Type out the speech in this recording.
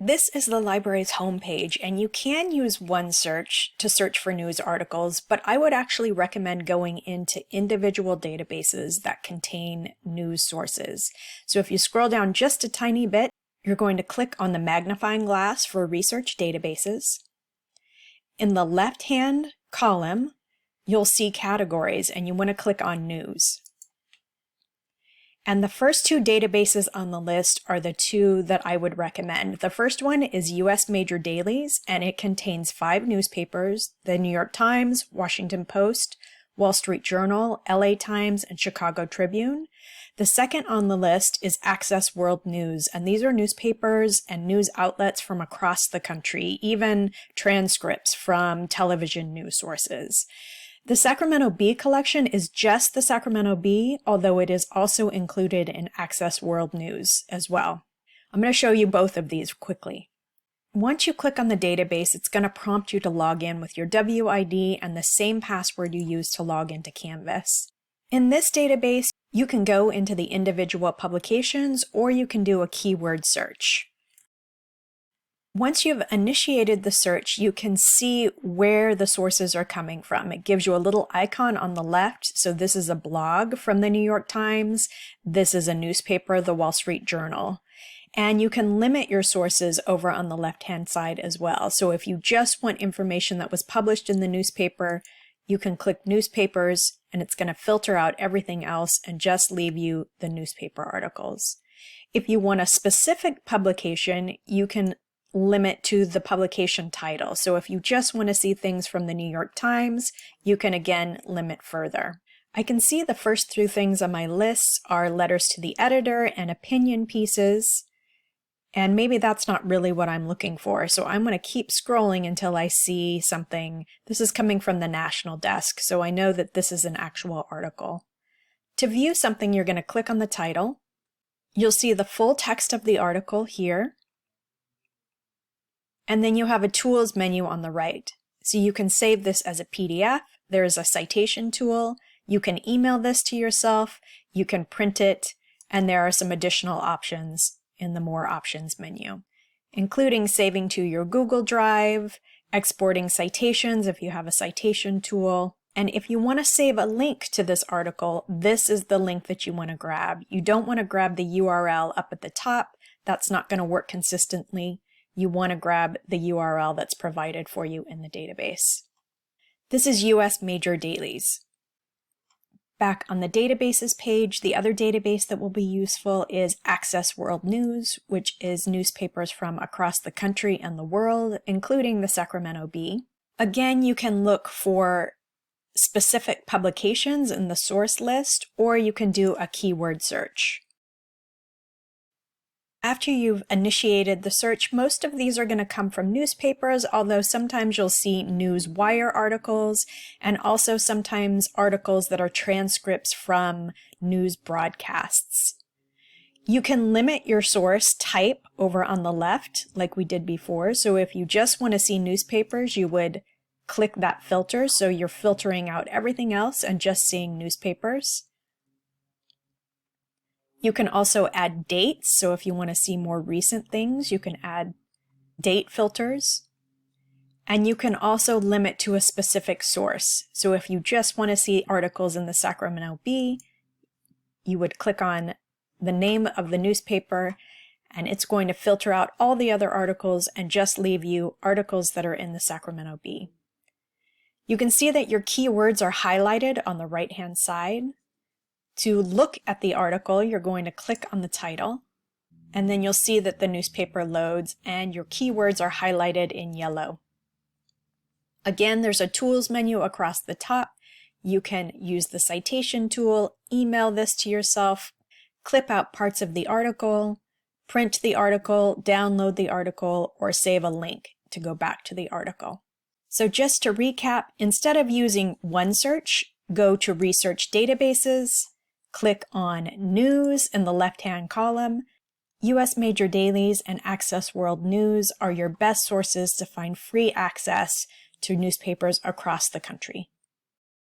This is the library's homepage, and you can use OneSearch to search for news articles, but I would actually recommend going into individual databases that contain news sources. So if you scroll down just a tiny bit, you're going to click on the magnifying glass for research databases. In the left-hand column, you'll see categories, and you want to click on news. And the first two databases on the list are the two that I would recommend. The first one is US Major Dailies, and it contains 5 newspapers: the New York Times, Washington Post, Wall Street Journal, LA Times, and Chicago Tribune. The second on the list is Access World News, and these are newspapers and news outlets from across the country, even transcripts from television news sources. The Sacramento Bee Collection is just the Sacramento Bee, although it is also included in Access World News as well. I'm going to show you both of these quickly. Once you click on the database, it's going to prompt you to log in with your WID and the same password you used to log into Canvas. In this database, you can go into the individual publications, or you can do a keyword search. Once you've initiated the search, you can see where the sources are coming from. It gives you a little icon on the left. So this is a blog from the New York Times. This is a newspaper, the Wall Street Journal. And you can limit your sources over on the left-hand side as well. So if you just want information that was published in the newspaper, you can click newspapers, and it's going to filter out everything else and just leave you the newspaper articles. If you want a specific publication, you can limit to the publication title. So if you just want to see things from the New York Times, you can again limit further. I can see the first 3 things on my list are letters to the editor and opinion pieces, and maybe that's not really what I'm looking for. So I'm going to keep scrolling until I see something. This is coming from the National Desk, so I know that this is an actual article. To view something, you're going to click on the title. You'll see the full text of the article here. And then you have a tools menu on the right. So you can save this as a PDF. There is a citation tool. You can email this to yourself. You can print it. And there are some additional options in the More Options menu, including saving to your Google Drive, exporting citations if you have a citation tool. And if you want to save a link to this article, this is the link that you want to grab. You don't want to grab the URL up at the top. That's not going to work consistently. You want to grab the URL that's provided for you in the database. This is US Major Dailies. Back on the databases page, the other database that will be useful is Access World News, which is newspapers from across the country and the world, including the Sacramento Bee. Again, you can look for specific publications in the source list, or you can do a keyword search. After you've initiated the search, most of these are going to come from newspapers, although sometimes you'll see news wire articles and also sometimes articles that are transcripts from news broadcasts. You can limit your source type over on the left like we did before. So if you just want to see newspapers, you would click that filter. So you're filtering out everything else and just seeing newspapers. You can also add dates, so if you want to see more recent things, you can add date filters. And you can also limit to a specific source. So if you just want to see articles in the Sacramento Bee, you would click on the name of the newspaper, and it's going to filter out all the other articles and just leave you articles that are in the Sacramento Bee. You can see that your keywords are highlighted on the right-hand side. To look at the article, you're going to click on the title, and then you'll see that the newspaper loads and your keywords are highlighted in yellow. Again, there's a tools menu across the top. You can use the citation tool, email this to yourself, clip out parts of the article, print the article, download the article, or save a link to go back to the article. So just to recap, instead of using OneSearch, go to Research Databases, click on News in the left-hand column. US Major Dailies and Access World News are your best sources to find free access to newspapers across the country.